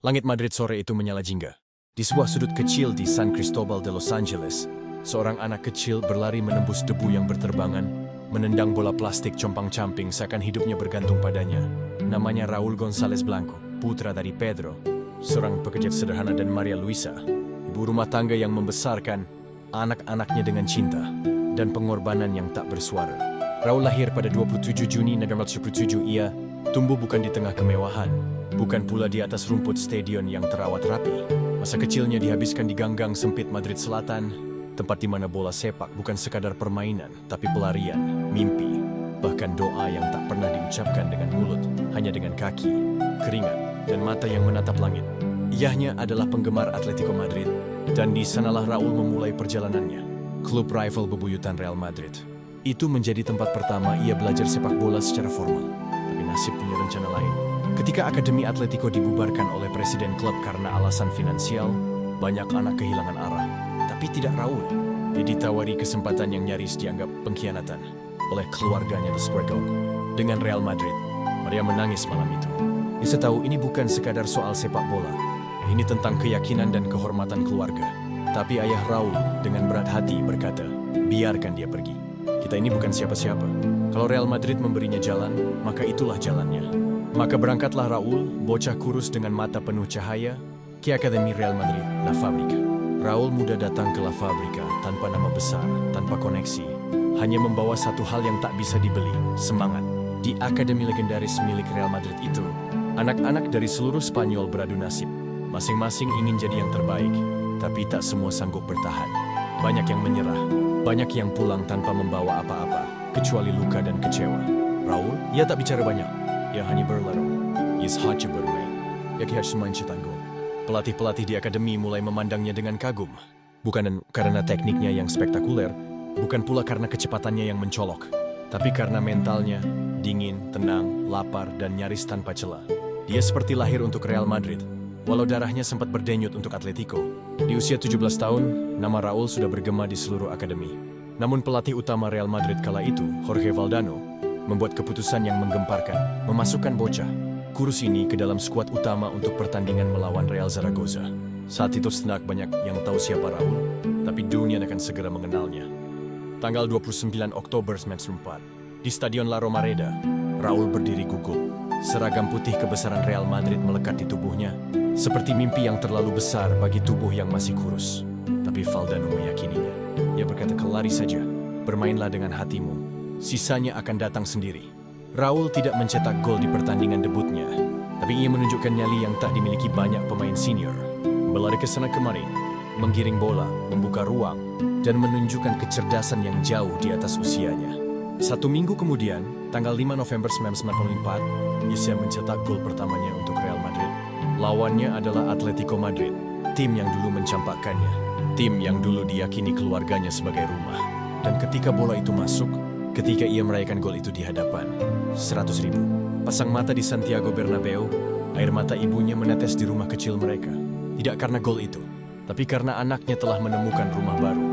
Langit Madrid sore itu menyala jingga. Di sebuah sudut kecil di San Cristobal de Los Angeles, seorang anak kecil berlari menembus debu yang berterbangan, menendang bola plastik compang-camping seakan hidupnya bergantung padanya. Namanya Raúl González Blanco, putra dari Pedro, seorang pekerja sederhana, dan Maria Luisa, ibu rumah tangga yang membesarkan anak-anaknya dengan cinta dan pengorbanan yang tak bersuara. Raúl lahir pada 27 Juni 1977. Ia tumbuh bukan di tengah kemewahan, bukan pula di atas rumput stadion yang terawat rapi. Masa kecilnya dihabiskan di ganggang sempit Madrid Selatan, tempat di mana bola sepak bukan sekadar permainan, tapi pelarian, mimpi, bahkan doa yang tak pernah diucapkan dengan mulut, hanya dengan kaki, keringat, dan mata yang menatap langit. Iyahnya adalah penggemar Atletico Madrid, dan di sanalah Raúl memulai perjalanannya. Klub rival bebuyutan Real Madrid. Itu menjadi tempat pertama ia belajar sepak bola secara formal. Tapi nasib punya rencana lain. Ketika Akademi Atletico dibubarkan oleh presiden klub karena alasan finansial, banyak anak kehilangan arah. Tapi tidak Raúl. Dia ditawari kesempatan yang nyaris dianggap pengkhianatan oleh keluarganya The Spuergong dengan Real Madrid. Maria menangis malam itu. Dia tahu ini bukan sekadar soal sepak bola. Ini tentang keyakinan dan kehormatan keluarga. Tapi ayah Raúl dengan berat hati berkata, biarkan dia pergi. Kita ini bukan siapa-siapa. Kalau Real Madrid memberinya jalan, maka itulah jalannya. Maka berangkatlah Raúl, bocah kurus dengan mata penuh cahaya, ke Akademi Real Madrid, La Fábrica. Raúl muda datang ke La Fábrica tanpa nama besar, tanpa koneksi. Hanya membawa satu hal yang tak bisa dibeli, semangat. Di akademi legendaris milik Real Madrid itu, anak-anak dari seluruh Spanyol beradu nasib. Masing-masing ingin jadi yang terbaik, tapi tak semua sanggup bertahan. Banyak yang menyerah, banyak yang pulang tanpa membawa apa-apa, kecuali luka dan kecewa. Raúl, ia tak bicara banyak. Ia hanya berlarung. Ia sahaja bermain. Ia harus mencetak gol. Pelatih-pelatih di akademi mulai memandangnya dengan kagum. Bukan karena tekniknya yang spektakuler, bukan pula karena kecepatannya yang mencolok, tapi karena mentalnya, dingin, tenang, lapar, dan nyaris tanpa celah. Dia seperti lahir untuk Real Madrid. Walau darahnya sempat berdenyut untuk Atletico, di usia 17 tahun, nama Raúl sudah bergema di seluruh akademi. Namun pelatih utama Real Madrid kala itu, Jorge Valdano, membuat keputusan yang menggemparkan, memasukkan bocah kurus ini ke dalam skuad utama untuk pertandingan melawan Real Zaragoza. Saat itu tidak banyak yang tahu siapa Raúl, tapi dunia akan segera mengenalnya. Tanggal 29 Oktober 1994, di Stadion La Romareda, Raúl berdiri gugup. Seragam putih kebesaran Real Madrid melekat di tubuhnya, seperti mimpi yang terlalu besar bagi tubuh yang masih kurus. Tapi Valdano meyakininya. Ia berkata, kelari saja, bermainlah dengan hatimu. Sisanya akan datang sendiri. Raúl tidak mencetak gol di pertandingan debutnya, tapi ia menunjukkan nyali yang tak dimiliki banyak pemain senior. Berlari ke sana kemari, menggiring bola, membuka ruang, dan menunjukkan kecerdasan yang jauh di atas usianya. 1 minggu kemudian, tanggal 5 November 1994, ia mencetak gol pertamanya untuk Real Madrid. Lawannya adalah Atletico Madrid, tim yang dulu mencampakkannya, tim yang dulu diyakini keluarganya sebagai rumah. Dan ketika bola itu masuk, ketika ia merayakan gol itu di hadapan 100.000 pasang mata di Santiago Bernabeu, air mata ibunya menetes di rumah kecil mereka. Tidak karena gol itu, tapi karena anaknya telah menemukan rumah baru.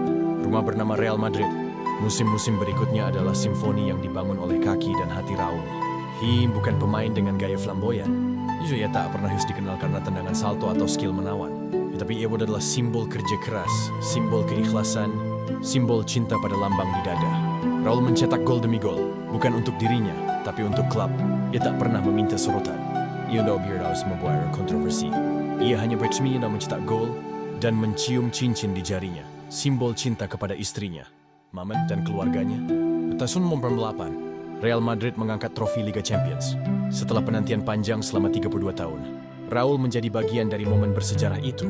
Rumah bernama Real Madrid. Musim-musim berikutnya adalah simfoni yang dibangun oleh kaki dan hati Raúl. Bukan pemain dengan gaya flamboyan. Ia tak pernah harus dikenal karena tendangan salto atau skill menawan. Tapi ia adalah simbol kerja keras, simbol keikhlasan, simbol cinta pada lambang di dada. Raúl mencetak gol demi gol, bukan untuk dirinya, tapi untuk klub. Ia tak pernah meminta sorotan. Ia tidak harus membuat kontroversi. Ia hanya bersemi mencetak gol dan mencium cincin di jarinya, simbol cinta kepada istrinya, Maman, dan keluarganya. Tahun 2008, Real Madrid mengangkat trofi Liga Champions. Setelah penantian panjang selama 32 tahun, Raúl menjadi bagian dari momen bersejarah itu.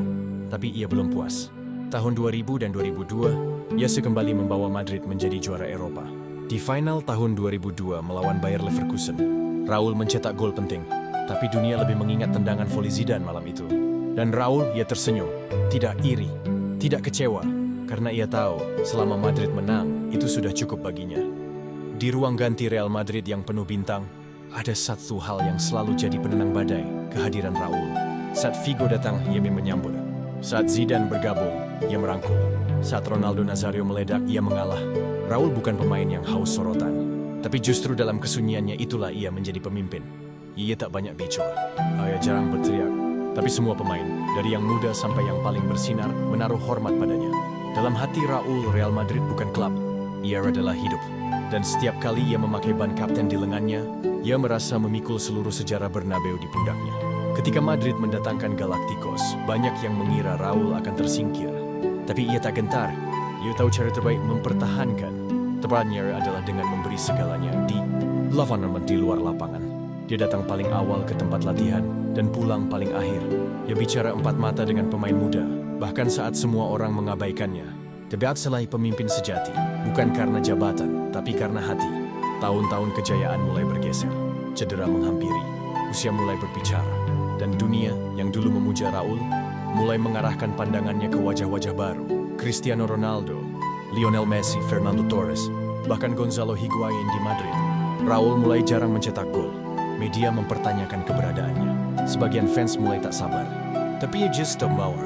Tapi ia belum puas. Tahun 2000 dan 2002, ia kembali membawa Madrid menjadi juara Eropa. Di final tahun 2002 melawan Bayer Leverkusen, Raúl mencetak gol penting. Tapi dunia lebih mengingat tendangan voli Zidane malam itu. Dan Raúl, ia tersenyum, tidak iri, tidak kecewa. Karena ia tahu, selama Madrid menang, itu sudah cukup baginya. Di ruang ganti Real Madrid yang penuh bintang, ada satu hal yang selalu jadi penenang badai, kehadiran Raúl. Saat Figo datang, ia menyambut. Saat Zidane bergabung, ia merangkul. Saat Ronaldo Nazario meledak, ia mengalah. Raúl bukan pemain yang haus sorotan. Tapi justru dalam kesunyiannya itulah ia menjadi pemimpin. Ia tak banyak bicara. Ia jarang berteriak. Tapi semua pemain, dari yang muda sampai yang paling bersinar, menaruh hormat padanya. Dalam hati Raul, Real Madrid bukan klub, ia adalah hidup. Dan setiap kali ia memakai ban kapten di lengannya, ia merasa memikul seluruh sejarah Bernabeu di pundaknya. Ketika Madrid mendatangkan Galacticos, banyak yang mengira Raul akan tersingkir. Tapi ia tak gentar. Ia tahu cara terbaik mempertahankan. Tepatnya adalah dengan memberi segalanya di lapangan di luar lapangan. Dia datang paling awal ke tempat latihan dan pulang paling akhir. Ia bicara empat mata dengan pemain muda, bahkan saat semua orang mengabaikannya. Tebak selain pemimpin sejati, bukan karena jabatan, tapi karena hati. Tahun-tahun kejayaan mulai bergeser, cedera menghampiri, usia mulai berbicara, dan dunia yang dulu memuja Raul mulai mengarahkan pandangannya ke wajah-wajah baru. Cristiano Ronaldo, Lionel Messi, Fernando Torres, bahkan Gonzalo Higuain di Madrid. Raul mulai jarang mencetak gol. Media mempertanyakan keberadaannya. Sebagian fans mulai tak sabar. Tapi ia just stop power.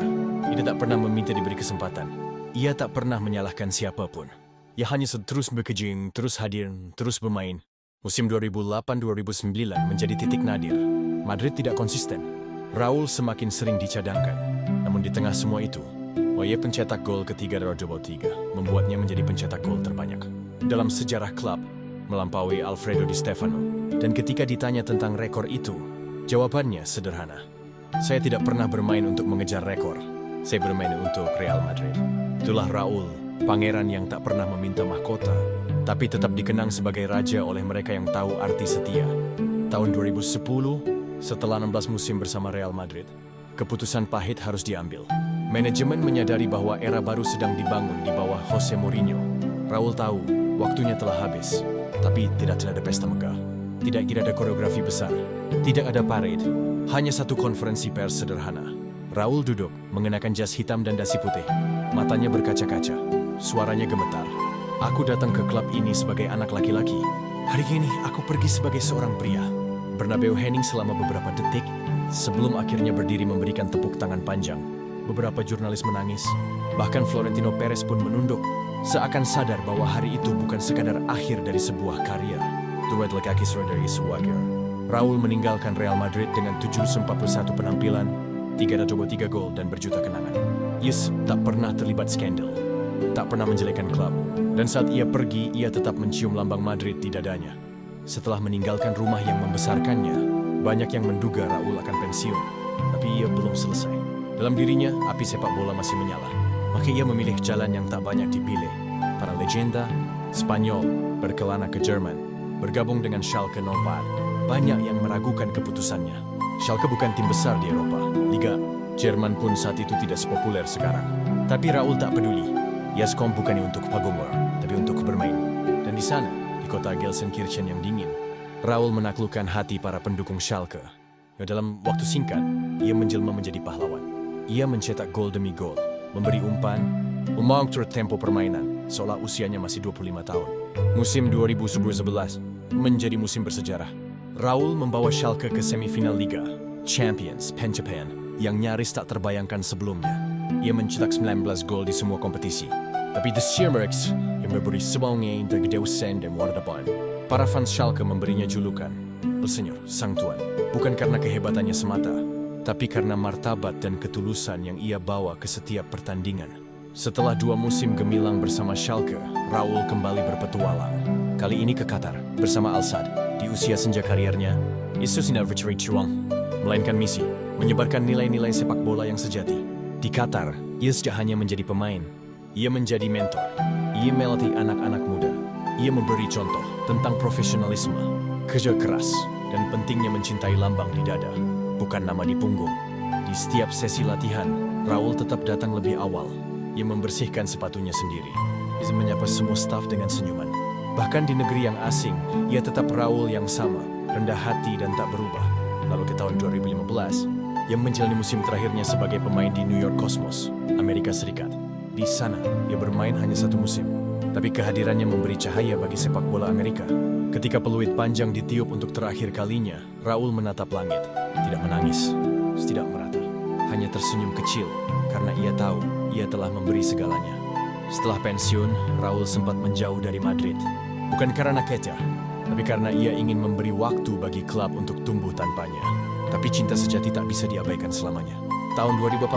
Ia tak pernah meminta diberi kesempatan. Ia tak pernah menyalahkan siapapun. Ia hanya terus bekerja, terus hadir, terus bermain. Musim 2008-2009 menjadi titik nadir. Madrid tidak konsisten. Raul semakin sering dicadangkan. Namun di tengah semua itu, ia pencetak gol ketiga dari 23, membuatnya menjadi pencetak gol terbanyak dalam sejarah klub, melampaui Alfredo Di Stefano. Dan ketika ditanya tentang rekor itu, jawabannya sederhana. Saya tidak pernah bermain untuk mengejar rekor. Saya bermain untuk Real Madrid. Itulah Raul, pangeran yang tak pernah meminta mahkota, tapi tetap dikenang sebagai raja oleh mereka yang tahu arti setia. Tahun 2010, setelah 16 musim bersama Real Madrid, keputusan pahit harus diambil. Manajemen menyadari bahwa era baru sedang dibangun di bawah Jose Mourinho. Raul tahu waktunya telah habis, tapi tidak ada pesta megah. Tidak ada koreografi besar, tidak ada parade, hanya satu konferensi pers sederhana. Raul duduk, mengenakan jas hitam dan dasi putih. Matanya berkaca-kaca, suaranya gemetar. Aku datang ke klub ini sebagai anak laki-laki. Hari ini aku pergi sebagai seorang pria. Bernabeu hening selama beberapa detik, sebelum akhirnya berdiri memberikan tepuk tangan panjang. Beberapa jurnalis menangis, bahkan Florentino Perez pun menunduk, seakan sadar bahwa hari itu bukan sekadar akhir dari sebuah karier. Duet Lekakis dari Suwakir. Raul meninggalkan Real Madrid dengan 741 penampilan, 323 gol dan berjuta kenangan. Yes, tak pernah terlibat skandal, tak pernah menjelekan klub, dan saat ia pergi, ia tetap mencium lambang Madrid di dadanya. Setelah meninggalkan rumah yang membesarkannya, banyak yang menduga Raul akan pensiun, tapi ia belum selesai. Dalam dirinya, api sepak bola masih menyala, maka ia memilih jalan yang tak banyak dipilih. Para legenda Spanyol berkelana ke Jerman, bergabung dengan Schalke 04. Banyak yang meragukan keputusannya. Schalke bukan tim besar di Eropa. Liga Jerman pun saat itu tidak sepopuler sekarang. Tapi Raul tak peduli. Ia sekom bukannya untuk pagumur, tapi untuk bermain. Dan di sana, di kota Gelsenkirchen yang dingin, Raul menaklukkan hati para pendukung Schalke. Dalam waktu singkat, ia menjelma menjadi pahlawan. Ia mencetak gol demi gol, memberi umpan, mengatur tempo permainan, seolah usianya masih 25 tahun. Musim 2011 menjadi musim bersejarah. Raul membawa Schalke ke semifinal Liga Champions pencapaian yang nyaris tak terbayangkan sebelumnya. Ia mencetak 19 gol di semua kompetisi. Tapi The Schirmerks yang memberi semangat dan kedewasaan dan warna depan. Para fans Schalke memberinya julukan El Señor, Sang Tuan, bukan karena kehebatannya semata, tapi karena martabat dan ketulusan yang ia bawa ke setiap pertandingan. Setelah 2 musim gemilang bersama Schalke, Raul kembali berpetualang. Kali ini ke Qatar bersama Al-Sadd. Di usia senja kariernya, Yesus tidak berceri cuang, melainkan misi, menyebarkan nilai-nilai sepak bola yang sejati. Di Qatar, ia tidak hanya menjadi pemain, ia menjadi mentor. Ia melatih anak-anak muda. Ia memberi contoh tentang profesionalisme, kerja keras, dan pentingnya mencintai lambang di dada, bukan nama di punggung. Di setiap sesi latihan, Raul tetap datang lebih awal. Ia membersihkan sepatunya sendiri. Ia menyapa semua staf dengan senyuman. Bahkan di negeri yang asing, ia tetap Raul yang sama, rendah hati dan tak berubah. Lalu ke tahun 2015, ia menjalani musim terakhirnya sebagai pemain di New York Cosmos, Amerika Serikat. Di sana, ia bermain hanya 1 musim. Tapi kehadirannya memberi cahaya bagi sepak bola Amerika. Ketika peluit panjang ditiup untuk terakhir kalinya, Raul menatap langit. Tidak menangis, tidak merata. Hanya tersenyum kecil, karena ia tahu ia telah memberi segalanya. Setelah pensiun, Raul sempat menjauh dari Madrid. Bukan karena keca, tapi karena ia ingin memberi waktu bagi klub untuk tumbuh tanpanya. Tapi cinta sejati tak bisa diabaikan selamanya. Tahun 2018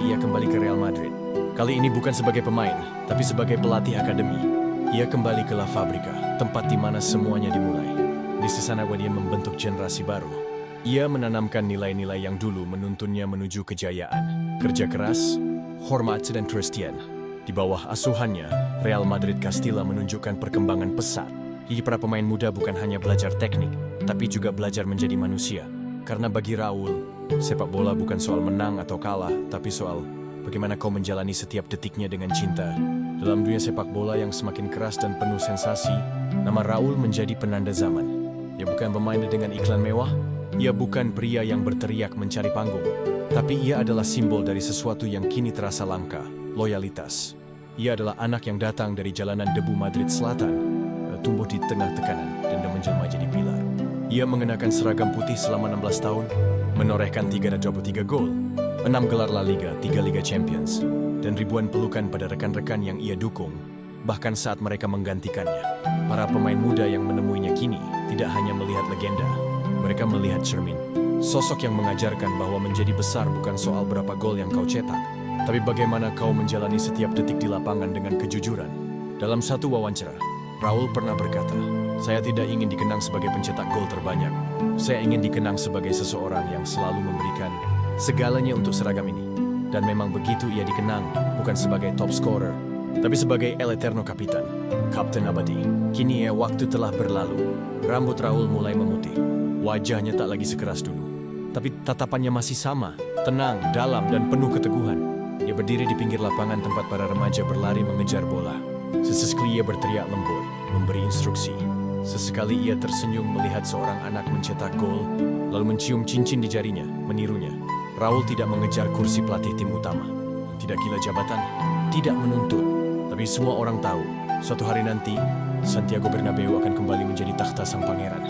ia kembali ke Real Madrid. Kali ini bukan sebagai pemain, tapi sebagai pelatih akademi. Ia kembali ke La Fabrica, tempat di mana semuanya dimulai. Di sana dia membentuk generasi baru. Ia menanamkan nilai-nilai yang dulu menuntunnya menuju kejayaan. Kerja keras, hormat dan Christian. Di bawah asuhannya, Real Madrid Castilla menunjukkan perkembangan pesat. Jadi para pemain muda bukan hanya belajar teknik, tapi juga belajar menjadi manusia. Karena bagi Raul, sepak bola bukan soal menang atau kalah, tapi soal bagaimana kau menjalani setiap detiknya dengan cinta. Dalam dunia sepak bola yang semakin keras dan penuh sensasi, nama Raul menjadi penanda zaman. Ia bukan pemain dengan iklan mewah, ia bukan pria yang berteriak mencari panggung, tapi ia adalah simbol dari sesuatu yang kini terasa langka, loyalitas. Ia adalah anak yang datang dari jalanan debu Madrid Selatan, tumbuh di tengah tekanan dan menjelma jadi pilar. Ia mengenakan seragam putih selama 16 tahun, menorehkan 323 gol, 6 gelar La Liga, 3 Liga Champions, dan ribuan pelukan pada rekan-rekan yang ia dukung, bahkan saat mereka menggantikannya. Para pemain muda yang menemuinya kini tidak hanya melihat legenda, mereka melihat cermin. Sosok yang mengajarkan bahwa menjadi besar bukan soal berapa gol yang kau cetak, tapi bagaimana kau menjalani setiap detik di lapangan dengan kejujuran. Dalam satu wawancara, Raul pernah berkata, "Saya tidak ingin dikenang sebagai pencetak gol terbanyak. Saya ingin dikenang sebagai seseorang yang selalu memberikan segalanya untuk seragam ini." Dan memang begitu ia dikenang, bukan sebagai top scorer, tapi sebagai El Eterno Capitan, Kapten Abadi. Kini waktu telah berlalu. Rambut Raul mulai memutih. Wajahnya tak lagi sekeras dulu. Tapi tatapannya masih sama, tenang, dalam, dan penuh keteguhan. Ia berdiri di pinggir lapangan tempat para remaja berlari mengejar bola. Sesekali ia berteriak lembut, memberi instruksi. Sesekali ia tersenyum melihat seorang anak mencetak gol, lalu mencium cincin di jarinya, menirunya. Raul tidak mengejar kursi pelatih tim utama, tidak gila jabatan, tidak menuntut. Tapi semua orang tahu, suatu hari nanti, Santiago Bernabeu akan kembali menjadi takhta sang pangeran.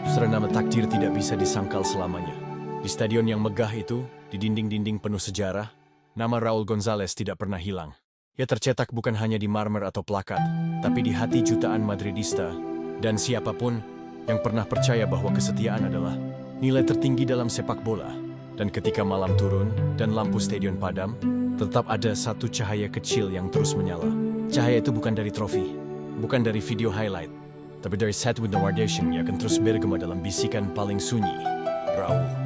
Serta nama takdir tidak bisa disangkal selamanya. Di stadion yang megah itu, di dinding-dinding penuh sejarah, nama Raul González tidak pernah hilang. Ia tercetak bukan hanya di marmer atau plakat, tapi di hati jutaan Madridista dan siapapun yang pernah percaya bahwa kesetiaan adalah nilai tertinggi dalam sepak bola. Dan ketika malam turun dan lampu stadion padam, tetap ada satu cahaya kecil yang terus menyala. Cahaya itu bukan dari trofi, bukan dari video highlight, tapi dari Set with No Wardation yang akan terus bergema dalam bisikan paling sunyi. Raul.